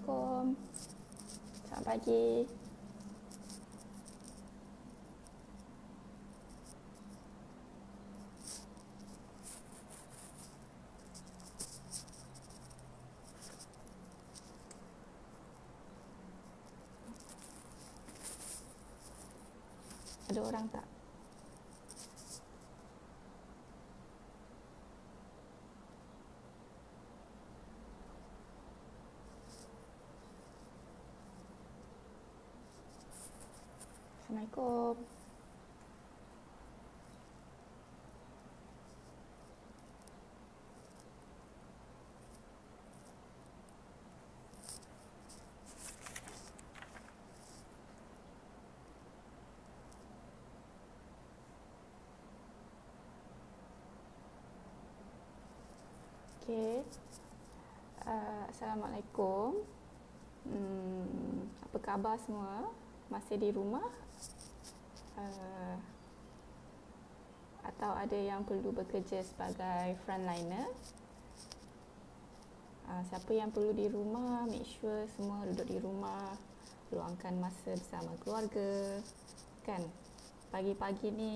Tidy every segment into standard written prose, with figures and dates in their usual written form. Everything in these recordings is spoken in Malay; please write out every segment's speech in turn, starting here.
Assalamualaikum. Selamat pagi. Ada orang tak? Assalamualaikum. Okey. Assalamualaikum. Apa khabar semua? Masih di rumah? Atau ada yang perlu bekerja sebagai frontliner? Siapa yang perlu di rumah, make sure semua duduk di rumah, luangkan masa bersama keluarga. Kan? Pagi-pagi ni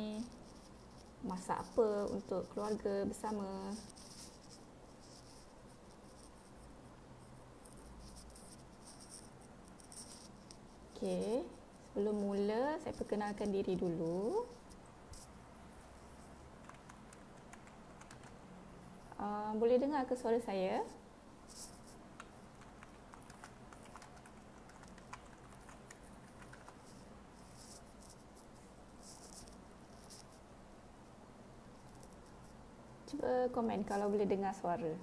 masak apa untuk keluarga bersama? Okey, sebelum mula saya perkenalkan diri dulu. Boleh dengar ke suara saya? Cuba komen kalau boleh dengar suara.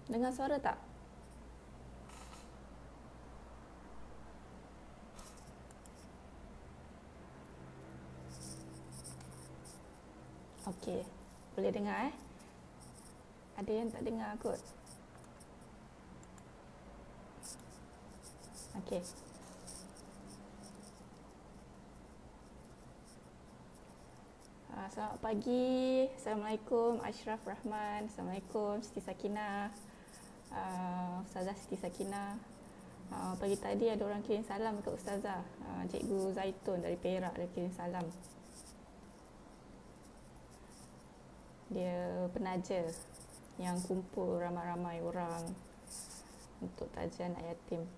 Dengar suara tak? Okey, boleh dengar Ada yang tak dengar kot. Okey. Selamat pagi. Assalamualaikum Ashraf Rahman. Assalamualaikum Siti Sakinah. Ustazah Siti Sakinah. Pagi tadi ada orang kirim salam ke Ustazah. Cikgu Zaitun dari Perak dia kirim salam. Dia penaja yang kumpul ramai-ramai orang untuk tajian anak yatim.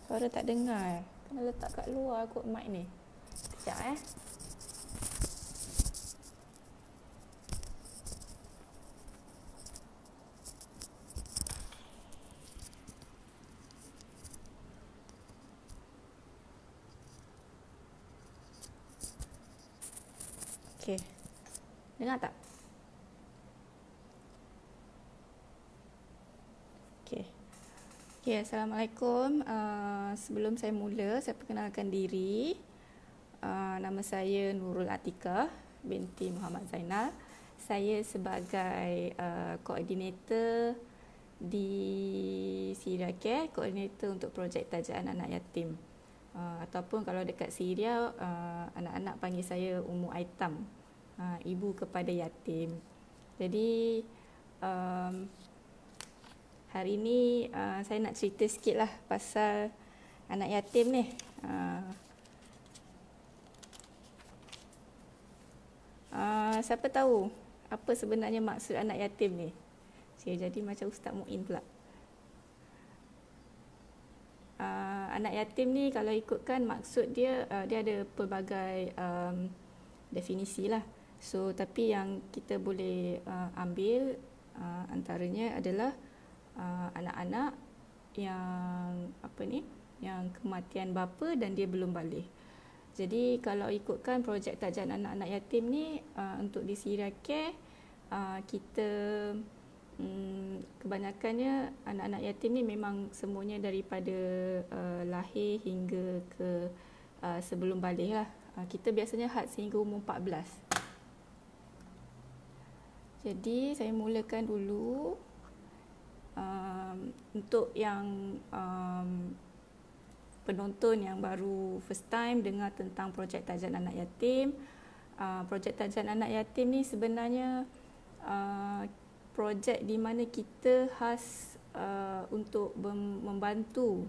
Suara tak dengar. Kena letak kat luar kot mic ni. Sekejap Okey. Dengar tak? Okey. Okey, Assalamualaikum. Sebelum saya mula, saya perkenalkan diri. Nama saya Nurul Atikah binti Muhammad Zainal. Saya sebagai koordinator di Syria Care, koordinator untuk projek tajian anak yatim. Ataupun kalau dekat Syria, anak-anak panggil saya Ummu Aitam, ibu kepada yatim. Jadi hari ini saya nak cerita sikit lah pasal anak yatim ni. Siapa tahu apa sebenarnya maksud anak yatim ni? Saya jadi macam Ustaz Muin pula. Anak yatim ni kalau ikutkan maksud dia, dia ada pelbagai definisi lah. So tapi yang kita boleh ambil antaranya adalah anak-anak yang yang kematian bapa dan dia belum balik. Jadi kalau ikutkan projek tajian anak-anak yatim ni untuk di Syria Care, kita kebanyakannya anak-anak yatim ni memang semuanya daripada lahir hingga ke sebelum balik lah. Kita biasanya had sehingga umur 14. Jadi saya mulakan dulu. untuk yang penonton yang baru first time dengar tentang projek Tajan Anak Yatim, projek Tajan Anak Yatim ni sebenarnya projek di mana kita khas untuk membantu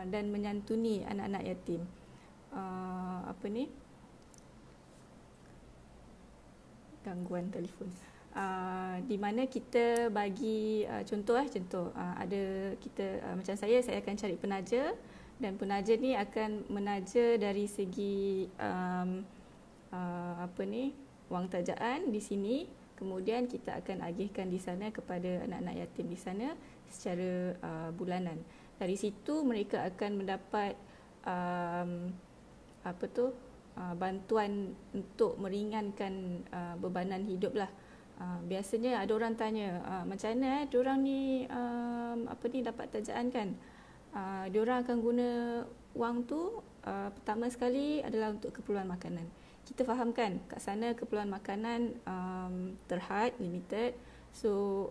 dan menyantuni anak-anak yatim. Gangguan telefon. Di mana kita bagi contoh ada kita macam saya akan cari penaja, dan penaja ni akan menaja dari segi wang tajaan di sini, kemudian kita akan agihkan di sana kepada anak-anak yatim di sana secara bulanan. Dari situ mereka akan mendapat bantuan untuk meringankan bebanan hidup lah. Biasanya ada orang tanya, macam mana diorang ni dapat tajaan kan? Diorang akan guna wang tu pertama sekali adalah untuk keperluan makanan. Kita fahamkan kat sana keperluan makanan terhad, limited. So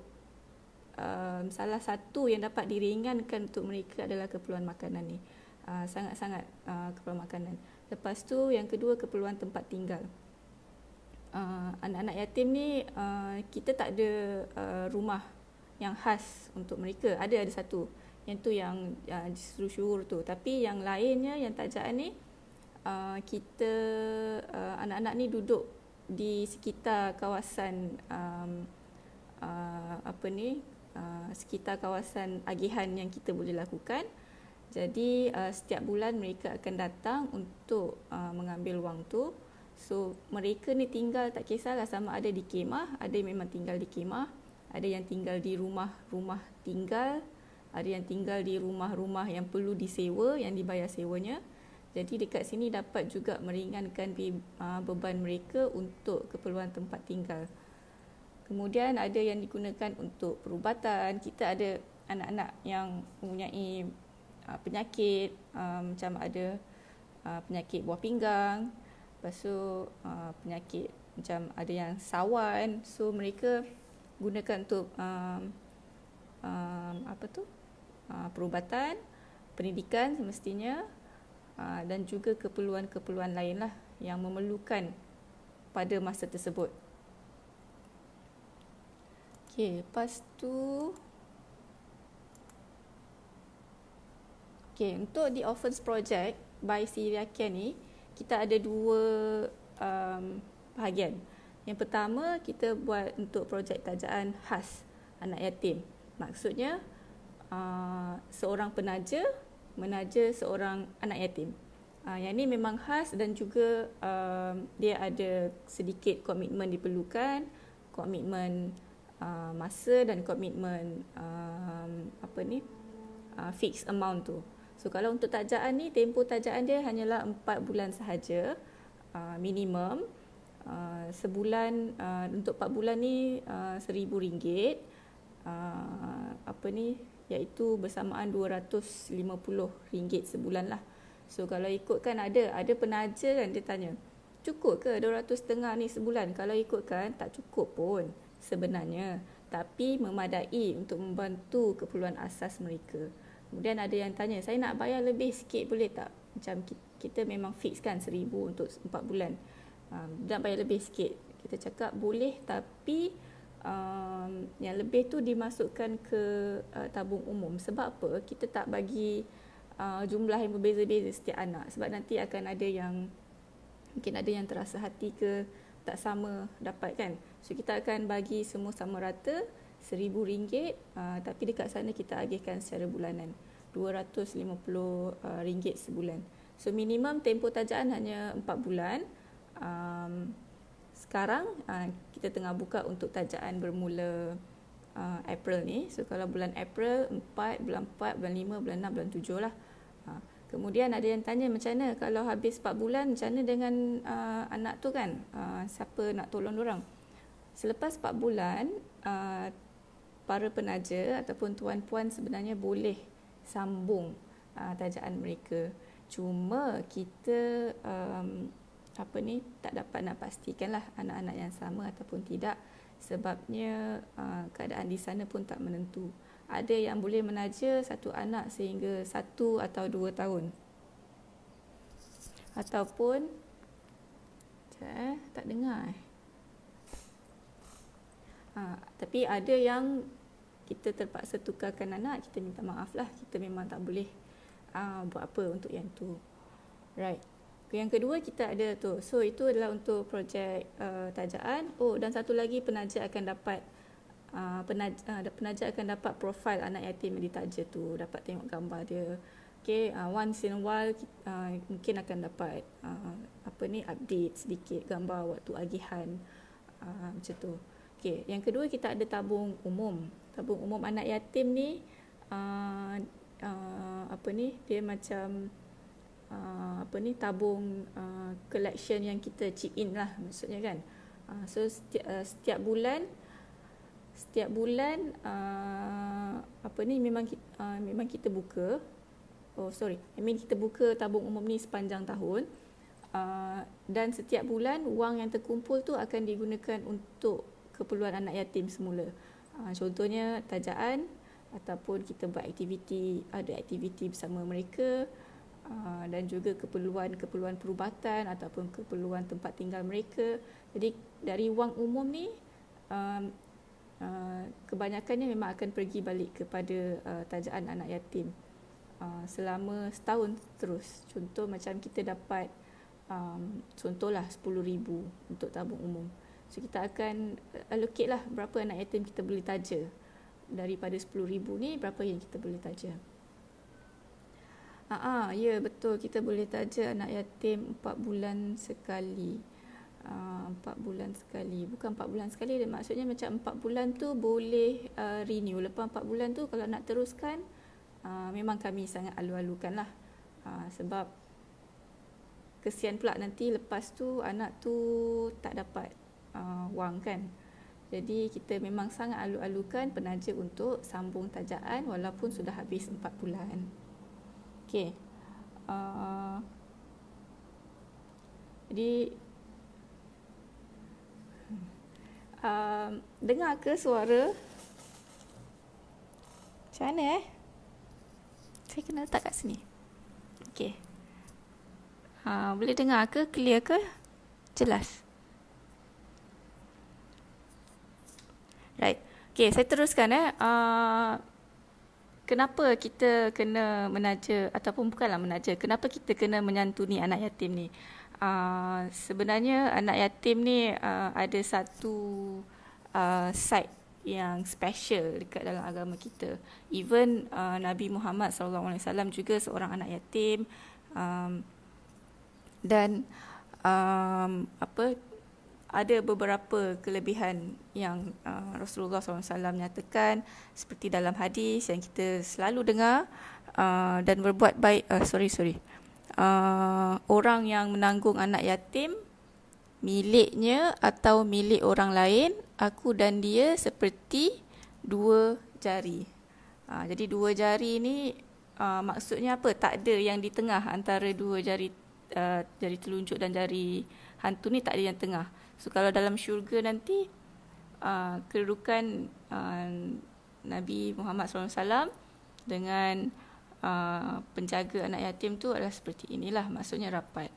salah satu yang dapat diringankan untuk mereka adalah keperluan makanan ni. Sangat-sangat keperluan makanan. Lepas tu yang kedua, keperluan tempat tinggal. Anak-anak yatim ni kita tak ada rumah yang khas untuk mereka. Ada satu. Yang tu yang syuhur tu. Tapi yang lainnya, yang tajaan ni, kita anak-anak ni duduk di sekitar kawasan sekitar kawasan agihan yang kita boleh lakukan. Jadi setiap bulan mereka akan datang untuk mengambil wang tu. So mereka ni tinggal, tak kisahlah sama ada di kemah, ada yang memang tinggal di kemah, ada yang tinggal di rumah-rumah tinggal, ada yang tinggal di rumah-rumah yang perlu disewa, yang dibayar sewanya. Jadi dekat sini dapat juga meringankan beban mereka untuk keperluan tempat tinggal. Kemudian ada yang digunakan untuk perubatan. Kita ada anak-anak yang mempunyai penyakit, macam ada penyakit buah pinggang, lepas tu penyakit macam ada yang sawan. So mereka gunakan untuk perubatan, pendidikan semestinya, dan juga keperluan-keperluan lain lah yang memerlukan pada masa tersebut. Okey, lepas tu untuk The Orphans Project by Syria Care ni, kita ada dua bahagian. Yang pertama, kita buat untuk projek tajaan khas anak yatim. Maksudnya seorang penaja menaja seorang anak yatim. Yang ni memang khas dan juga dia ada sedikit komitmen diperlukan, komitmen masa dan komitmen fixed amount tu. So kalau untuk tajaan ni, tempoh tajaan dia hanyalah 4 bulan sahaja minimum. Sebulan untuk 4 bulan ni RM1,000, iaitu bersamaan RM250 sebulan lah. So kalau ikutkan ada penaja kan, dia tanya, cukup ke RM250 ni sebulan? Kalau ikutkan tak cukup pun sebenarnya, tapi memadai untuk membantu keperluan asas mereka. Kemudian ada yang tanya, saya nak bayar lebih sikit boleh tak? Macam kita memang fix kan RM1,000 untuk 4 bulan. Nak bayar lebih sikit. Kita cakap boleh, tapi yang lebih tu dimasukkan ke tabung umum. Sebab apa? Kita tak bagi jumlah yang berbeza-beza setiap anak. Sebab nanti akan ada yang mungkin ada yang terasa hati ke tak sama dapat kan. So kita akan bagi semua sama rata RM1,000, tapi dekat sana kita agihkan secara bulanan RM250 sebulan. So minimum tempoh tajaan hanya 4 bulan. Sekarang kita tengah buka untuk tajaan bermula April ni. So kalau bulan April 4, bulan 4, bulan 5, bulan 6, bulan 7 lah. Kemudian ada yang tanya, macam mana kalau habis 4 bulan, macam mana dengan anak tu kan? Siapa nak tolong diorang? Selepas 4 bulan, para penaja ataupun tuan-puan sebenarnya boleh sambung tajaan mereka. Cuma kita tak dapat nak pastikanlah anak-anak yang sama ataupun tidak, sebabnya keadaan di sana pun tak menentu. ada yang boleh menaja satu anak sehingga 1 atau 2 tahun. Ataupun tak dengar. Tapi ada yang kita terpaksa tukarkan anak, kita minta maaf lah, kita memang tak boleh buat apa untuk yang tu. Right. Yang kedua kita ada tu. So itu adalah untuk projek tajaan. Dan satu lagi penaja akan dapat penaja akan dapat profil anak yatim yang ditaja tu, dapat tengok gambar dia. Okay, once in a while mungkin akan dapat update sedikit gambar waktu agihan, macam tu. Okay, yang kedua kita ada tabung umum. Tabung umum anak yatim ni dia macam tabung collection yang kita chip in lah maksudnya kan. So setiap bulan memang kita buka. Kita buka tabung umum ni sepanjang tahun. Dan setiap bulan wang yang terkumpul tu akan digunakan untuk keperluan anak yatim semula. Contohnya tajaan, ataupun kita buat ada aktiviti bersama mereka, dan juga keperluan perubatan ataupun keperluan tempat tinggal mereka. Jadi dari wang umum ni kebanyakannya memang akan pergi balik kepada tajaan anak yatim selama setahun terus. Contoh macam kita dapat contohlah 10,000 untuk tabung umum. So kita akan allocate lah berapa anak yatim kita boleh taja. Daripada 10,000 ni berapa yang kita boleh taja. Ya betul, kita boleh taja anak yatim 4 bulan sekali. 4 bulan sekali. Bukan 4 bulan sekali, maksudnya macam 4 bulan tu boleh renew. Lepas 4 bulan tu kalau nak teruskan, memang kami sangat alu-alukan lah. Sebab kesian pula nanti lepas tu anak tu tak dapat wang kan. Jadi kita memang sangat alu-alukan penaja untuk sambung tajaan walaupun sudah habis 4 bulan. Okey. Jadi dengar ke suara? Macam mana Saya kena letak kat sini. Okey. Boleh dengar ke? Clear ke? Jelas? Right. Okey, saya teruskan kenapa kita kena menaja, ataupun bukanlah menaja, kenapa kita kena menyantuni anak yatim ni? Sebenarnya anak yatim ni ada satu side yang special dekat dalam agama kita. Even Nabi Muhammad SAW juga seorang anak yatim, dan ada beberapa kelebihan yang Rasulullah SAW nyatakan, seperti dalam hadis yang kita selalu dengar, dan berbuat baik. Orang yang menanggung anak yatim, miliknya atau milik orang lain, aku dan dia seperti 2 jari. Jadi 2 jari ni maksudnya apa? Tak ada yang di tengah antara 2 jari, jari telunjuk dan jari hantu ni tak ada yang tengah. So kalau dalam syurga nanti kedudukan Nabi Muhammad SAW dengan penjaga anak yatim tu adalah seperti inilah, maksudnya rapat.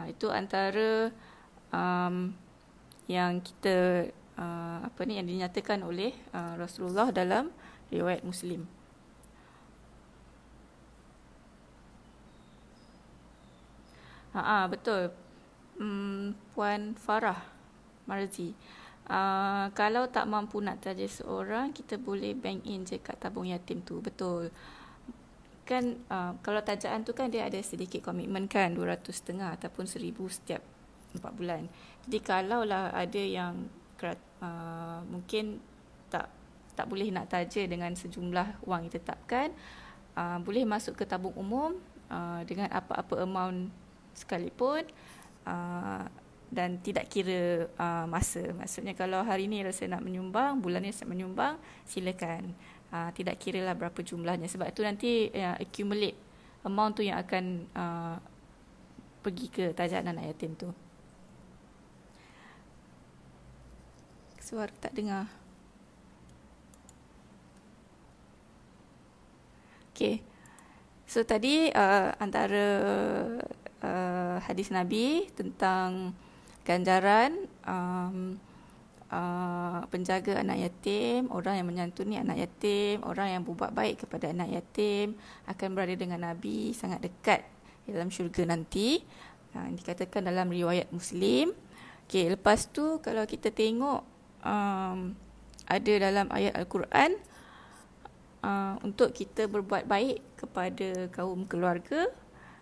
Itu antara yang kita yang dinyatakan oleh Rasulullah dalam riwayat Muslim. Betul. Puan Farah Marzi, kalau tak mampu nak taja seorang, kita boleh bank in je kat tabung yatim tu. Betul. Kan kalau tajaan tu kan dia ada sedikit komitmen kan, 200.5 ataupun 1,000 setiap 4 bulan. Jadi kalaulah ada yang mungkin tak boleh nak taja dengan sejumlah wang yang ditetapkan, boleh masuk ke tabung umum dengan apa-apa amount sekalipun, dan tidak kira masa. Maksudnya kalau hari ni rasa nak menyumbang, bulan ni rasa menyumbang, silakan. Tidak kira lah berapa jumlahnya. Sebab tu nanti accumulate amount tu yang akan pergi ke tajaan anak yatim tu. Suara tak dengar. So tadi antara hadis Nabi tentang ganjaran penjaga anak yatim, orang yang menyantuni anak yatim, orang yang berbuat baik kepada anak yatim akan berada dengan Nabi sangat dekat dalam syurga nanti. Dikatakan dalam riwayat Muslim. Okay, lepas tu kalau kita tengok ada dalam ayat Al-Quran untuk kita berbuat baik kepada kaum keluarga,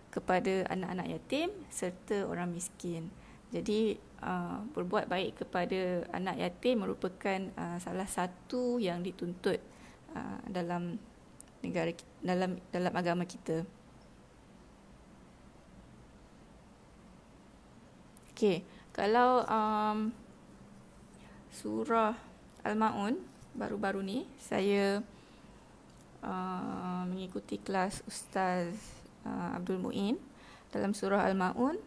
kepada anak-anak yatim serta orang miskin. Jadi berbuat baik kepada anak yatim merupakan salah satu yang dituntut dalam negara, dalam agama kita. Okey, kalau surah Al-Maun baru-baru ni saya mengikuti kelas Ustaz Abdul Muin. Dalam surah Al-Maun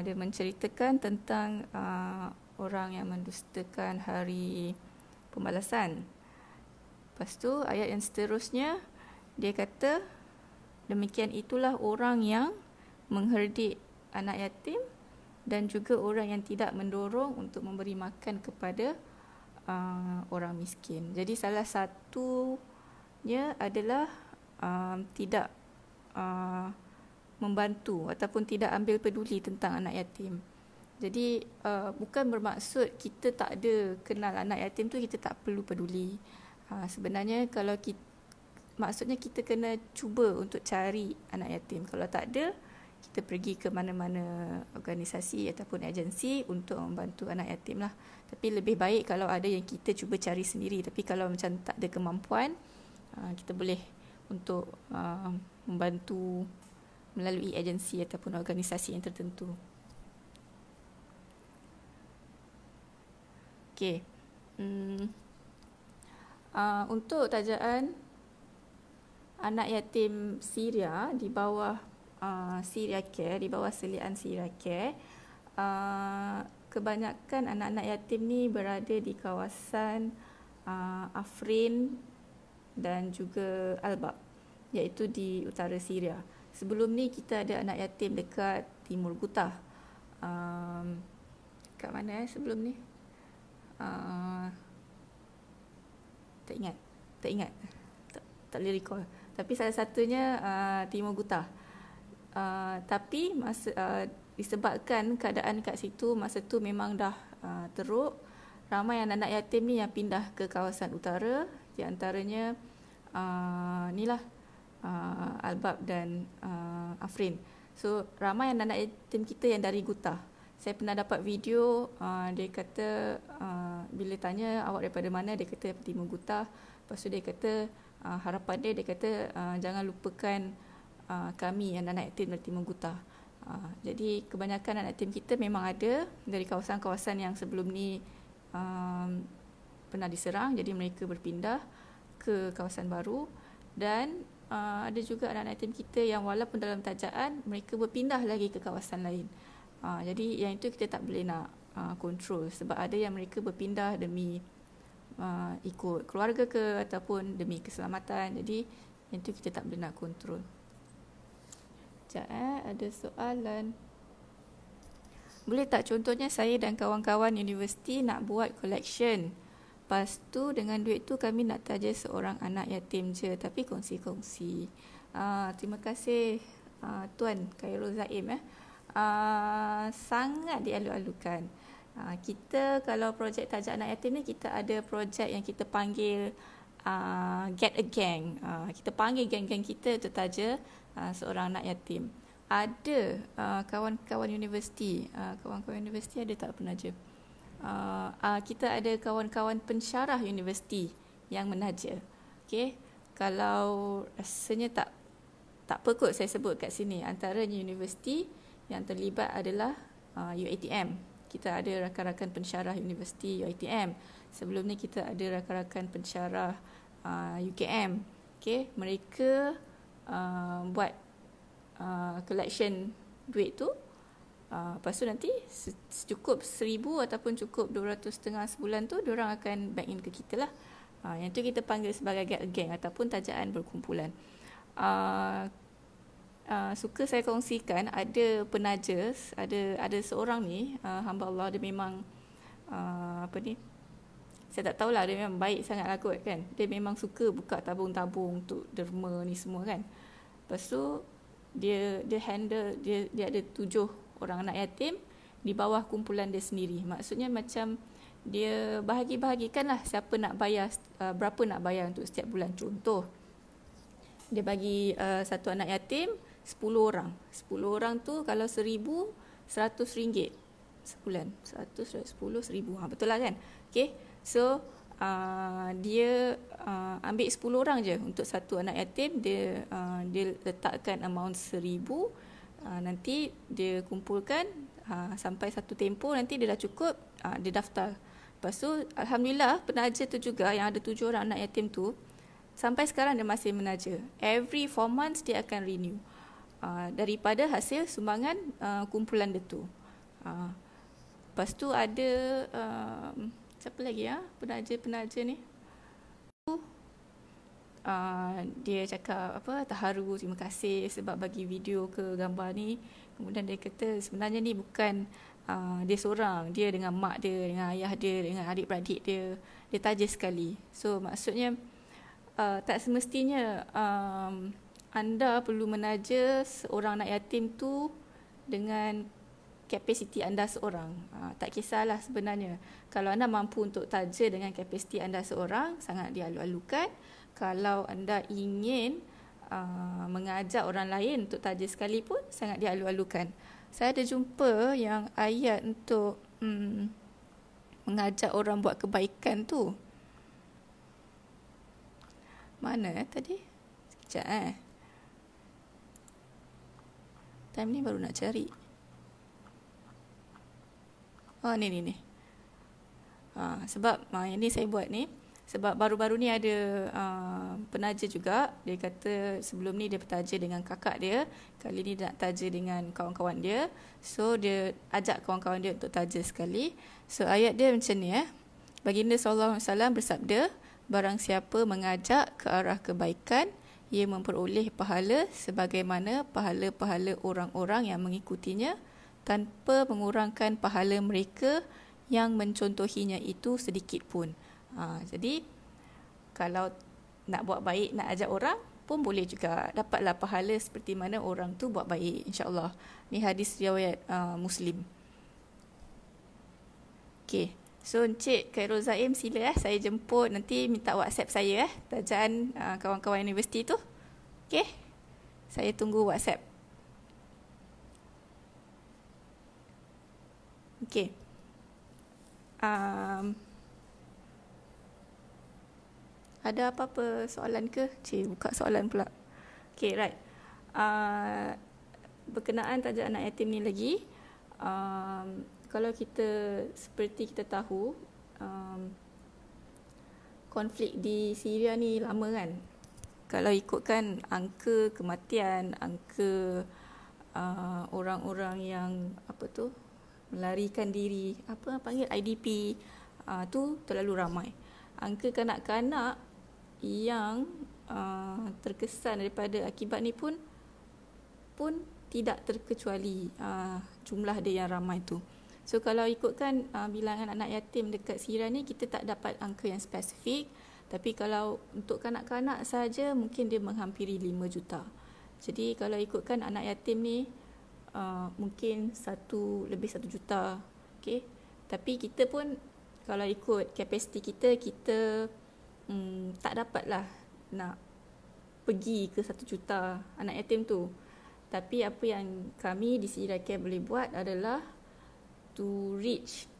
dia menceritakan tentang orang yang mendustakan hari pembalasan. Lepas tu ayat yang seterusnya dia kata demikian itulah orang yang mengherdik anak yatim dan juga orang yang tidak mendorong untuk memberi makan kepada orang miskin. Jadi salah satunya adalah tidak membantu ataupun tidak ambil peduli tentang anak yatim. Jadi bukan bermaksud kita tak ada kenal anak yatim tu kita tak perlu peduli. Sebenarnya kalau maksudnya kita kena cuba untuk cari anak yatim. Kalau tak ada, kita pergi ke mana-mana organisasi ataupun agensi untuk membantu anak yatim lah. Tapi lebih baik kalau ada yang kita cuba cari sendiri. Tapi kalau macam tak ada kemampuan, kita boleh untuk membantu melalui agensi ataupun organisasi yang tertentu. Okey. Untuk tajaan anak yatim Syria di bawah Syria Care, di bawah selian Syria Care, kebanyakan anak-anak yatim ni berada di kawasan Afrin dan juga Albab, iaitu di utara Syria. Sebelum ni kita ada anak yatim dekat Timur Gutah. Kat mana sebelum ni? Tak ingat. Tak boleh recall. Tapi salah satunya Timur Gutah. Tapi disebabkan keadaan kat situ masa tu memang dah teruk, ramai anak-anak yatim ni yang pindah ke kawasan utara, di antaranya Albab dan Afrin. So ramai anak-anak yatim kita yang dari Gutah. Saya pernah dapat video, dia kata bila tanya awak daripada mana, dia kata daripada Timur Gutah. Lepas tu dia kata harapan dia kata jangan lupakan kami anak-anak yatim dari Timur Gutah. Jadi kebanyakan anak yatim kita memang ada dari kawasan-kawasan yang sebelum ni pernah diserang, jadi mereka berpindah ke kawasan baru. Dan ada juga anak-anak yatim kita yang walaupun dalam tajaan mereka berpindah lagi ke kawasan lain. Jadi yang itu kita tak boleh nak kontrol, sebab ada yang mereka berpindah demi ikut keluarga ke ataupun demi keselamatan. Jadi yang itu kita tak boleh nak kontrol. Ada soalan. Boleh tak contohnya saya dan kawan-kawan universiti nak buat collection, lepas tu dengan duit tu kami nak taja seorang anak yatim je, tapi kongsi-kongsi. Terima kasih Tuan Khairul Zaim. Sangat dialu-alukan. Kita kalau projek taja anak yatim ni, kita ada projek yang kita panggil Get a Gang. Kita panggil geng-geng kita untuk taja seorang anak yatim. Ada kawan-kawan universiti, ada tak penaja? Kita ada kawan-kawan pensyarah universiti yang menaja. Okey, kalau rasanya tak apa kot saya sebut kat sini. Antaranya universiti yang terlibat adalah UiTM. Kita ada rakan-rakan pensyarah universiti UiTM. Sebelum ni kita ada rakan-rakan pensyarah UKM. Okey, mereka buat collection duit tu. Lepas tu nanti cukup 1,000 ataupun cukup 200.5 sebulan tu, diorang akan bank in ke kita lah. Yang tu kita panggil sebagai get a gang ataupun tajaan berkumpulan. suka saya kongsikan, ada penaja, ada seorang ni, hamba Allah, dia memang apa ni, saya tak tahulah, dia memang baik sangat lah kot kan. Dia memang suka buka tabung-tabung untuk derma ni semua kan. Lepas tu dia handle, dia ada 7 orang anak yatim di bawah kumpulan dia sendiri. Maksudnya macam dia bahagi-bahagikan lah siapa nak bayar, berapa nak bayar untuk setiap bulan. Contoh, dia bagi satu anak yatim 10 orang. 10 orang tu kalau 1,000, RM100 sebulan. 100, 10, 1,000. Betul lah kan? Okay. So dia ambil 10 orang je untuk satu anak yatim. Dia letakkan amount 1,000. Nanti dia kumpulkan sampai satu tempoh, nanti dia dah cukup, dia daftar. Lepas tu alhamdulillah, penaja tu juga yang ada 7 orang anak yatim tu sampai sekarang dia masih menaja. Every 4 months dia akan renew daripada hasil sumbangan kumpulan dia tu. Lepas tu ada siapa lagi penaja ni, dia cakap apa, terharu, terima kasih sebab bagi video ke gambar ni. Kemudian dia kata sebenarnya ni bukan dia seorang, dia dengan mak dia, dengan ayah dia, dengan adik-beradik dia, dia taja sekali. So maksudnya tak semestinya anda perlu menaja seorang anak yatim tu dengan kapasiti anda seorang. Tak kisahlah sebenarnya. Kalau anda mampu untuk taja dengan kapasiti anda seorang, sangat dialu-alukan. Kalau anda ingin mengajak orang lain untuk taja sekali pun, sangat dialu-alukan. Saya ada jumpa yang ayat untuk mengajak orang buat kebaikan tu. Mana tadi? Sekejap time ni baru nak cari. Oh ni. Sebab yang ni saya buat ni sebab baru-baru ni ada penaja juga. Dia kata sebelum ni dia bertaja dengan kakak dia, kali ni dia nak taja dengan kawan-kawan dia. So dia ajak kawan-kawan dia untuk taja sekali. So ayat dia macam ni Baginda SAW bersabda, barang siapa mengajak ke arah kebaikan, ia memperoleh pahala sebagaimana pahala-pahala orang-orang yang mengikutinya tanpa mengurangkan pahala mereka yang mencontohinya itu sedikit pun. Jadi kalau nak buat baik, nak ajak orang pun boleh juga dapatlah pahala seperti mana orang tu buat baik, insya-Allah. Ni hadis riwayat Muslim. Okey. So Encik Khairul Zaim, sila saya jemput, nanti minta WhatsApp saya tajaan kawan-kawan universiti tu. Okey. Saya tunggu WhatsApp. Okey. Ada apa-apa soalan ke? Buka soalan pula. Okey, right. Berkenaan tajuk anak yatim ni lagi, kalau kita seperti kita tahu, konflik di Syria ni lama kan. Kalau ikutkan angka kematian, angka orang-orang yang melarikan diri, panggil IDP, tu terlalu ramai. Angka kanak-kanak yang terkesan daripada akibat ni pun tidak terkecuali jumlah dia yang ramai tu. So kalau ikutkan bilangan anak yatim dekat Syria ni, kita tak dapat angka yang spesifik. Tapi kalau untuk kanak-kanak saja, mungkin dia menghampiri 5 juta. Jadi kalau ikutkan anak yatim ni, mungkin lebih 1 juta. Okay? Tapi kita pun, kalau ikut kapasiti kita tak dapatlah nak pergi ke 1 juta anak yatim tu. Tapi apa yang kami di Syria Care boleh buat adalah to reach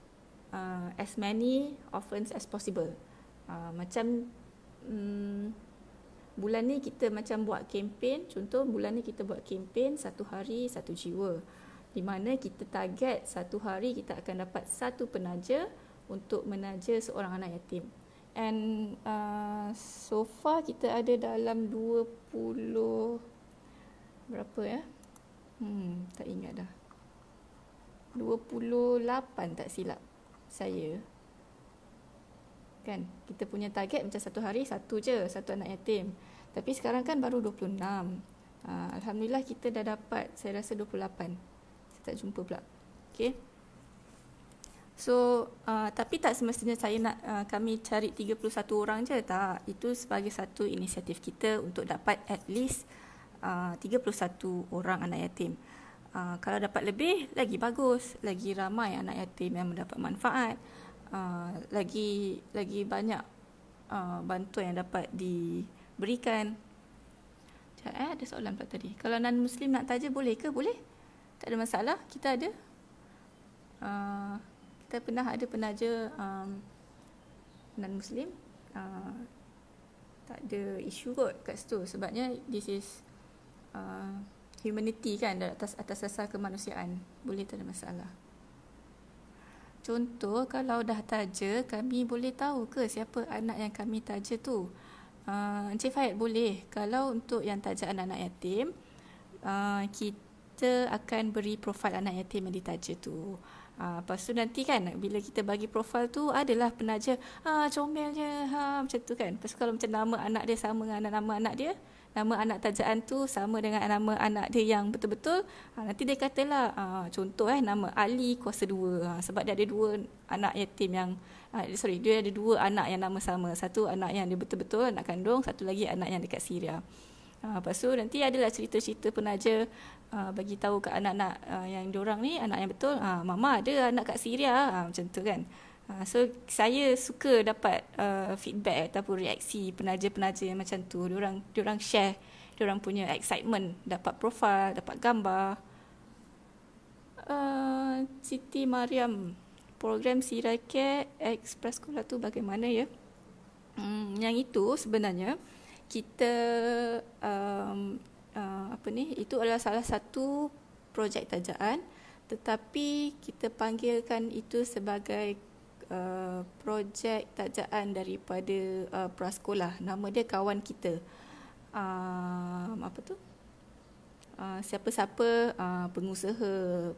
as many orphans as possible. Macam bulan ni kita macam buat kempen. Contoh bulan ni kita buat kempen 1 hari 1 jiwa, di mana kita target 1 hari kita akan dapat 1 penaja untuk menaja seorang anak yatim. And so far kita ada dalam 20 berapa tak ingat dah, 28 tak silap saya kan. Kita punya target macam 1 hari 1 je, 1 anak yatim. Tapi sekarang kan baru 26. Alhamdulillah kita dah dapat, saya rasa 28. Saya tak jumpa pula. Okay. So, tapi tak semestinya saya nak kami cari 31 orang je, tak. Itu sebagai satu inisiatif kita untuk dapat at least 31 orang anak yatim. Kalau dapat lebih, lagi bagus. Lagi ramai anak yatim yang mendapat manfaat. Lagi banyak bantuan yang dapat diberikan. Ada soalan pula tadi. Kalau non-Muslim nak taja boleh ke? Boleh. Tak ada masalah. Kita ada. Kita pernah ada penaja non-Muslim. Tak ada isu kot kat situ. Sebabnya this is humanity kan, atas dasar kemanusiaan. Boleh, tak ada masalah. Contoh, kalau dah taja, kami boleh tahu ke siapa anak yang kami taja tu? Encik Fahid boleh. Kalau untuk yang taja anak-anak yatim, kita akan beri profil anak yatim yang ditaja tu. Lepas tu nanti kan, bila kita bagi profil tu, adalah penaja comelnya, macam tu kan. Lepas tu kalau macam nama anak dia sama dengan nama anak dia, nama anak tajaan tu sama dengan nama anak dia yang betul-betul, nanti dia katalah, contoh nama Ali kuasa 2, sebab dia ada 2 anak yatim yang dia ada 2 anak yang nama sama. Satu anak yang dia betul-betul anak kandung, satu lagi anak yang dekat Syria. Lepas tu nanti adalah cerita-cerita penaja bagi tahu ke anak-anak yang diorang ni anak yang betul, mama ada anak kat Syria, macam tu kan. So saya suka dapat feedback ataupun reaksi penaja-penaja yang macam tu. Diorang share, diorang punya excitement, dapat profil, dapat gambar. Siti Mariam, program Sirake Express Sekolah tu bagaimana ya? Yang itu sebenarnya kita itu adalah salah satu projek tajaan, tetapi kita panggilkan itu sebagai projek tajaan daripada prasekolah. Nama dia Kawan Kita. Siapa-siapa pengusaha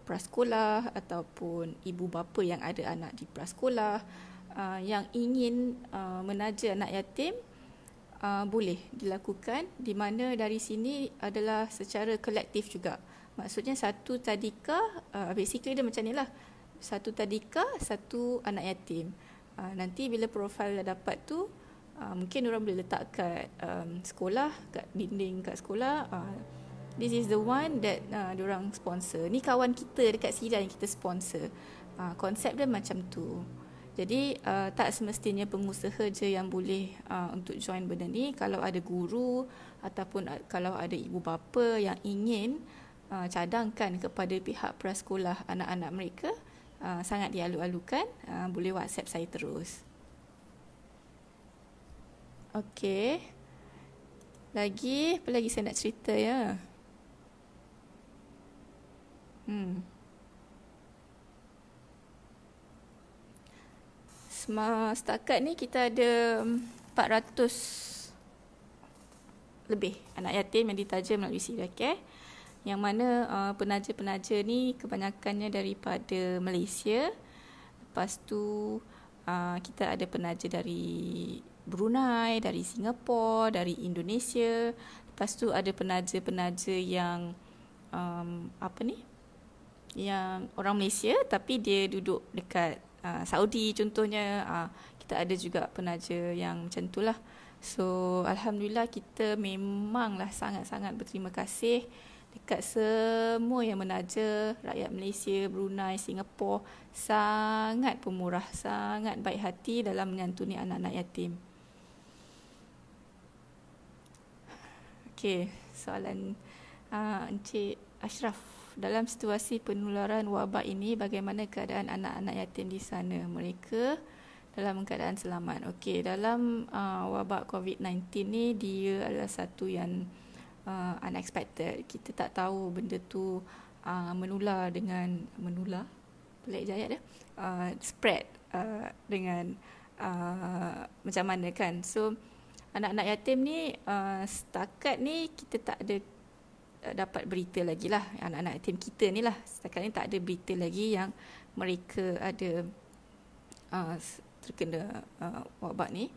prasekolah ataupun ibu bapa yang ada anak di prasekolah yang ingin menaja anak yatim, boleh dilakukan, di mana dari sini adalah secara kolektif juga. Maksudnya satu tadika, basically dia macam ni lah, satu tadika, satu anak yatim. Nanti bila profil dah dapat tu, mungkin orang boleh letak kat sekolah, kat dinding kat sekolah, this is the one that diorang sponsor. Ni kawan kita dekat Syria yang kita sponsor. Konsep dia macam tu. Jadi tak semestinya pengusaha je yang boleh untuk join benda ni. Kalau ada guru ataupun kalau ada ibu bapa yang ingin cadangkan kepada pihak prasekolah anak-anak mereka, sangat dialu-alukan, boleh WhatsApp saya terus. Okey. Apa lagi saya nak cerita ya? Setakat ni kita ada 400 lebih anak yatim yang ditaja melalui Sirake, yang mana penaja-penaja ni kebanyakannya daripada Malaysia. Lepas tu kita ada penaja dari Brunei, dari Singapura, dari Indonesia. Lepas tu ada penaja-penaja yang yang orang Malaysia tapi dia duduk dekat Saudi contohnya. Kita ada juga penaja yang macam tu lah. So alhamdulillah, kita memanglah sangat-sangat berterima kasih dekat semua yang menaja, rakyat Malaysia, Brunei, Singapura. Sangat pemurah, sangat baik hati dalam menyantuni anak-anak yatim. Okey, soalan Encik Ashraf, dalam situasi penularan wabak ini, bagaimana keadaan anak-anak yatim di sana? Mereka dalam keadaan selamat. Okey, dalam wabak COVID-19 ni, dia adalah satu yang unexpected. Kita tak tahu benda tu menular, pelik je ayat dia, spread dengan macam mana kan. So anak-anak yatim ni setakat ni kita tak ada dapat berita lagi lah. Anak-anak yatim kita ni lah, setakat ni tak ada berita lagi yang mereka ada terkena wabak ni.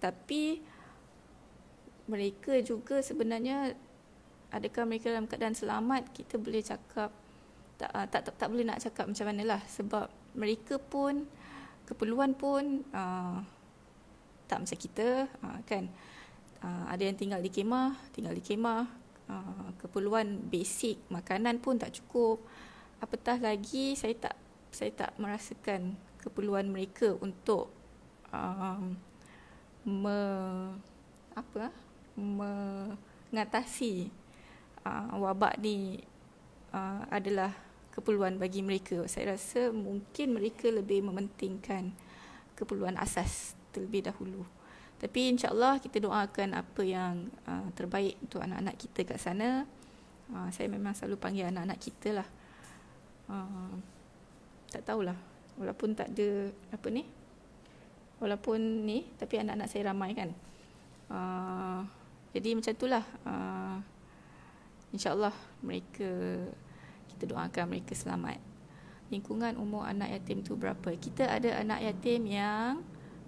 Tapi mereka juga sebenarnya adakah mereka dalam keadaan selamat, kita boleh cakap tak boleh nak cakap macam manalah, sebab mereka pun keperluan pun tak macam kita, kan. Ada yang tinggal di kemah, keperluan basic makanan pun tak cukup. Apatah lagi saya tak merasakan keperluan mereka untuk mengatasi wabak ni adalah keperluan bagi mereka. Saya rasa mungkin mereka lebih mementingkan keperluan asas terlebih dahulu. Tapi insya-Allah kita doakan apa yang terbaik untuk anak-anak kita kat sana. Saya memang selalu panggil anak-anak kita lah. Tak tahulah, walaupun tak ada walaupun ni, tapi anak-anak saya ramai kan. Jadi macam itulah. InsyaAllah kita doakan mereka selamat. Lingkungan umur anak yatim tu berapa? Kita ada anak yatim yang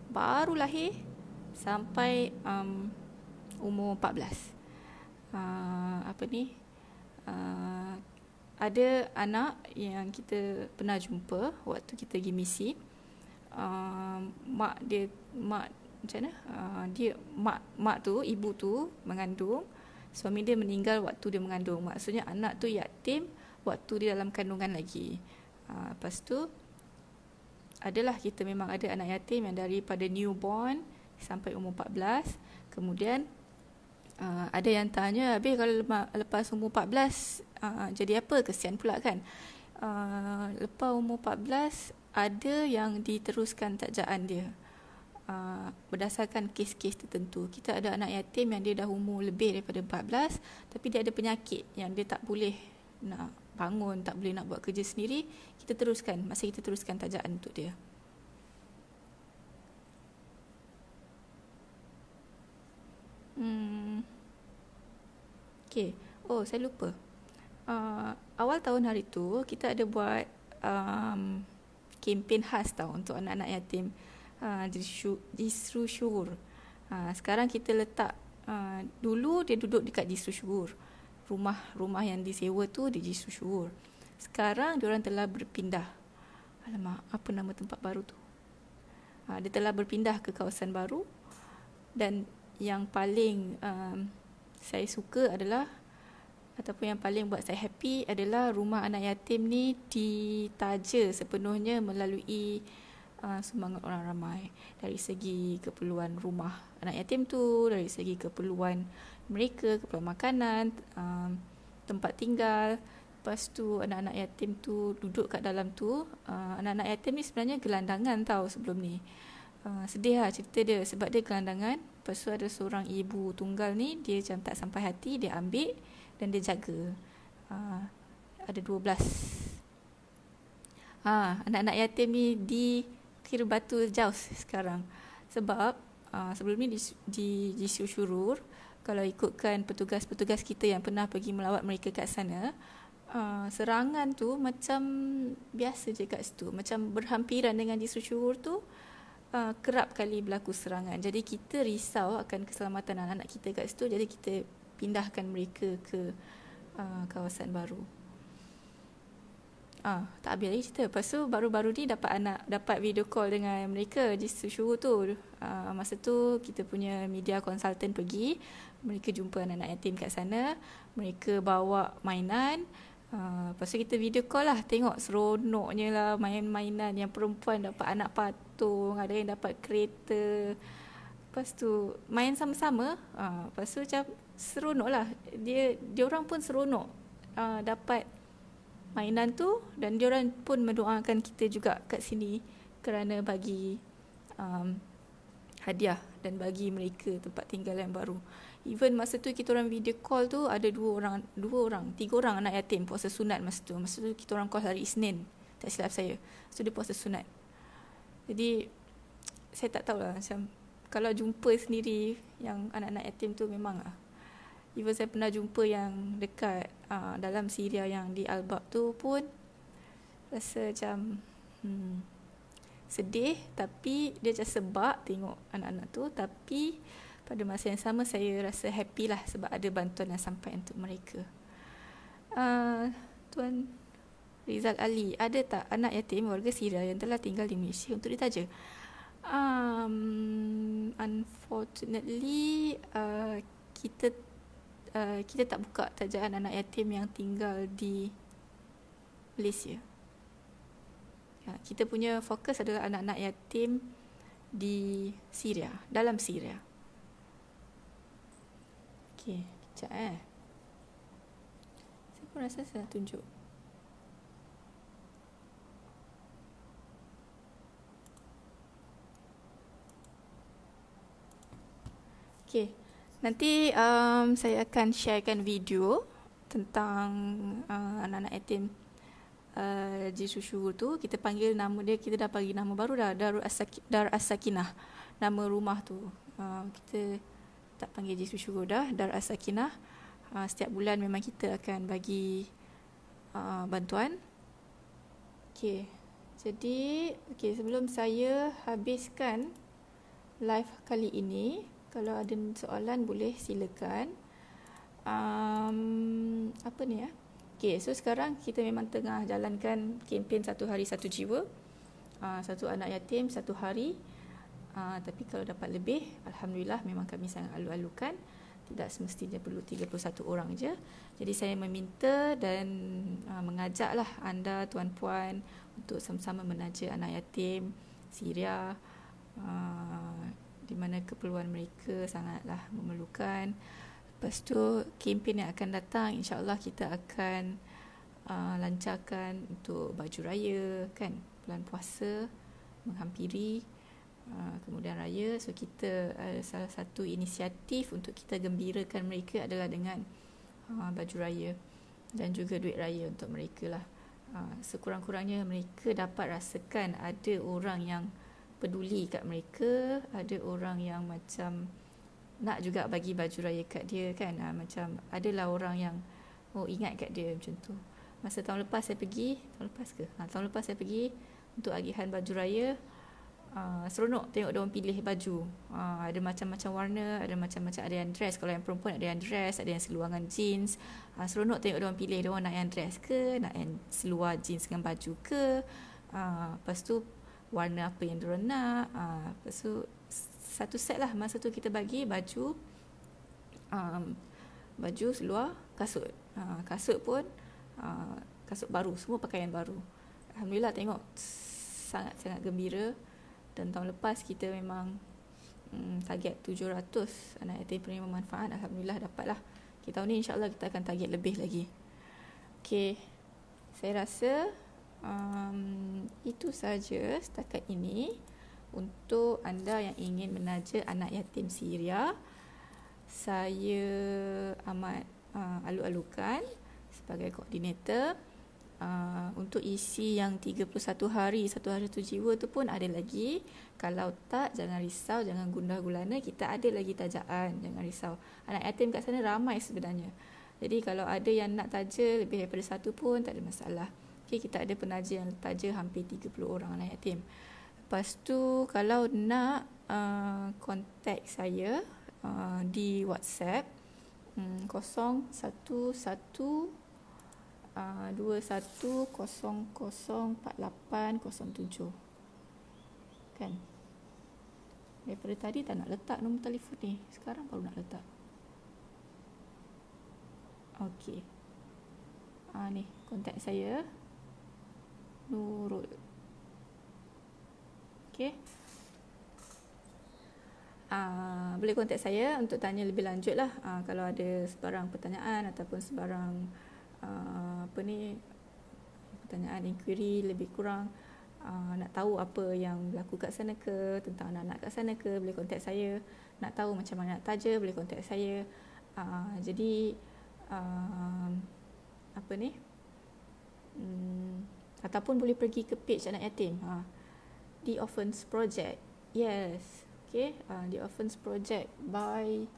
baru lahir sampai umur 14. Ada anak yang kita pernah jumpa waktu kita pergi misi. Mak tu, ibu tu mengandung, suami dia meninggal waktu dia mengandung. Maksudnya anak tu yatim waktu dia dalam kandungan lagi. Lepas tu kita memang ada anak yatim yang daripada newborn sampai umur 14. Kemudian ada yang tanya, habis kalau lepas umur 14 jadi apa? Kesian pula kan. Lepas umur 14 ada yang diteruskan tajaan dia berdasarkan kes-kes tertentu. Kita ada anak yatim yang dia dah umur lebih daripada 14, tapi dia ada penyakit yang dia tak boleh nak bangun, tak boleh nak buat kerja sendiri. Kita teruskan tajaan untuk dia. Okay. Oh, saya lupa. Awal tahun hari tu kita ada buat kempen khas tau untuk anak-anak yatim, Jisru Syuhur. Sekarang kita letak, dulu dia duduk dekat Jisru Syuhur, rumah yang disewa tu di Jisru Syuhur. Sekarang diorang telah berpindah. Alamak, apa nama tempat baru tu? Dia telah berpindah ke kawasan baru. Dan yang paling saya suka adalah, ataupun yang paling buat saya happy adalah rumah anak yatim ni ditaja sepenuhnya melalui sumbangan orang ramai. Dari segi keperluan rumah anak yatim tu, dari segi keperluan mereka, keperluan makanan, tempat tinggal. Lepas tu anak-anak yatim tu duduk kat dalam tu. Anak-anak yatim ni sebenarnya gelandangan tau sebelum ni. Sedih lah cerita dia, sebab dia gelandangan. Lepas tu ada seorang ibu tunggal ni, dia macam tak sampai hati, dia ambil dan dia jaga. Ada 12. Anak-anak yatim ni di Kiribati Jaus sekarang. Sebab sebelum ni di Syurur, kalau ikutkan petugas-petugas kita yang pernah pergi melawat mereka kat sana, serangan tu macam biasa je kat situ. Macam berhampiran dengan di Syurur tu, kerap kali berlaku serangan. Jadi kita risau akan keselamatan anak-anak kita kat situ. Jadi kita pindahkan mereka ke kawasan baru. Tak habis lagi cerita. Lepas tu baru-baru ni dapat video call dengan mereka di Syuhur tu. Masa tu kita punya media consultant pergi. Mereka jumpa anak-anak yatim kat sana. Mereka bawa mainan. Lepas tu kita video call lah. Tengok seronoknya lah main-mainan. Yang perempuan dapat anak patung, ada yang dapat kereta. Lepas tu main sama-sama. Lepas tu macam seronok lah. Dia orang pun seronok dapat mainan tu. Dan dia orang pun mendoakan kita juga kat sini kerana bagi hadiah dan bagi mereka tempat tinggal yang baru. Even masa tu kita orang video call tu, ada 3 orang anak yatim puasa sunat masa tu. Masa tu kita orang call hari Isnin, tak silap saya. So dia puasa sunat. Jadi saya tak tahulah, macam kalau jumpa sendiri yang anak-anak yatim tu memang even saya pernah jumpa yang dekat dalam Syria yang di Al-Bab tu pun rasa macam sedih, tapi dia macam sebab tengok anak-anak tu. Tapi pada masa yang sama saya rasa happy lah sebab ada bantuan yang sampai untuk mereka. Tuan Rizal Ali, ada tak anak yatim warga Syria yang telah tinggal di Malaysia untuk ditaja? Unfortunately, kita tak buka tajaan anak yatim yang tinggal di Malaysia. Ya, kita punya fokus adalah anak-anak yatim di Syria, dalam Syria. Okey, sekejap Saya pun rasa saya tunjuk. Okey, nanti saya akan sharekan video tentang anak-anak yatim Jisusyur tu. Kita panggil nama dia, kita dah bagi nama baru dah, Dar As-Sakinah. Nama rumah tu kita tak panggil Jisusyur dah, Dar As-Sakinah. Setiap bulan memang kita akan bagi bantuan. Okey, jadi sebelum saya habiskan live kali ini, kalau ada soalan boleh silakan. Apa ni ya? Okay, so sekarang kita memang tengah jalankan kempen satu hari satu jiwa, satu anak yatim satu hari. Tapi kalau dapat lebih, Alhamdulillah, memang kami sangat alu-alukan. Tidak semestinya perlu 31 orang je. Jadi saya meminta dan mengajaklah anda tuan-puan untuk sama-sama menaja anak yatim Syria, di mana keperluan mereka sangatlah memerlukan. Lepas tu kempen yang akan datang, insya-Allah kita akan lancarkan untuk baju raya kan, bulan puasa menghampiri, kemudian raya. So kita salah satu inisiatif untuk kita gembirakan mereka adalah dengan baju raya dan juga duit raya untuk mereka lah. Sekurang-kurangnya mereka dapat rasakan ada orang yang peduli kat mereka, ada orang yang macam nak juga bagi baju raya kat dia kan. Macam adalah orang yang ingat kat dia macam tu. Masa tahun lepas saya pergi, tahun lepas saya pergi untuk agihan baju raya. Seronok tengok dia orang pilih baju. Ada macam-macam warna, ada macam-macam, ada yang dress. Kalau yang perempuan ada yang dress, ada yang seluangan jeans. Seronok tengok dia orang pilih, dia orang nak yang dress ke, nak yang seluar jeans dengan baju ke. Lepas tu warna apa yang dia orang nak. Lepas tu satu set lah. Masa tu kita bagi baju, baju, seluar, kasut. Kasut pun kasut baru, semua pakaian baru. Alhamdulillah, tengok sangat-sangat gembira. Dan tahun lepas kita memang target 700 anak yatim penerima manfaat. Alhamdulillah dapatlah. Tahun ni insyaAllah kita akan target lebih lagi. Okay, saya rasa itu saja setakat ini. Untuk anda yang ingin menaja anak yatim Syria, saya amat alu-alukan sebagai koordinator. Untuk isi yang 31 hari, satu hari tu jiwa tu pun ada lagi. Kalau tak, jangan risau, jangan gundah gulana, kita ada lagi tajaan, jangan risau. Anak yatim kat sana ramai sebenarnya. Jadi kalau ada yang nak taja lebih daripada satu pun tak ada masalah. Okay, kita ada penaja yang taja hampir 30 orang anak yatim. Lepas tu kalau nak kontak saya di WhatsApp 01121004807 kan. Daripada tadi tak nak letak nombor telefon ni, sekarang baru nak letak. Okey, ni kontak saya Nurul. Okay. Boleh kontak saya untuk tanya lebih lanjut lah. Kalau ada sebarang pertanyaan ataupun sebarang pertanyaan, inquiry lebih kurang, nak tahu apa yang berlaku kat sana ke, tentang anak-anak kat sana ke, boleh kontak saya. Nak tahu macam mana nak taja, boleh kontak saya. Jadi ataupun boleh pergi ke page anak yatim, The Orphans Project. Yes. Okay. The Orphans Project by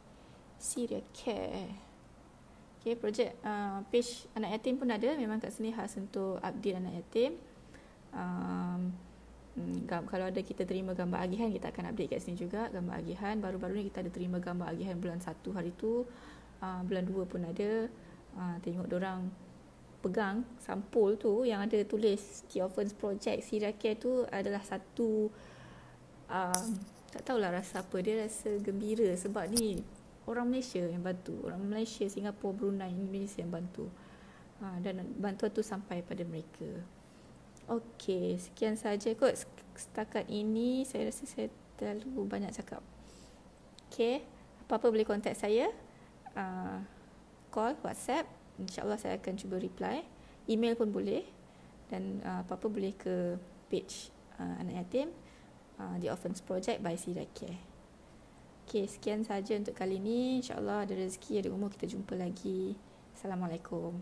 Syria Care. Okay, projek page anak yatim pun ada. Memang kat sini khas untuk update anak yatim. Kalau ada kita terima gambar agihan, kita akan update kat sini juga gambar agihan. Baru-baru ni kita ada terima gambar agihan bulan 1 hari tu, bulan 2 pun ada. Tengok dorang pegang sampul tu yang ada tulis Key Orphans Project Siracare tu adalah satu, tak tahulah rasa apa, dia rasa gembira sebab ni orang Malaysia yang bantu, orang Malaysia, Singapura, Brunei, Indonesia yang bantu, dan bantuan tu sampai pada mereka. Okey, sekian saja kot setakat ini. Saya rasa saya terlalu banyak cakap. Okey, apa-apa boleh contact saya, call, WhatsApp. InsyaAllah saya akan cuba reply. Email pun boleh. Dan apa-apa boleh ke page Anak Yatim, The Orphans Project by Siracare. Okey, sekian saja untuk kali ini. InsyaAllah ada rezeki, ada umur kita jumpa lagi. Assalamualaikum.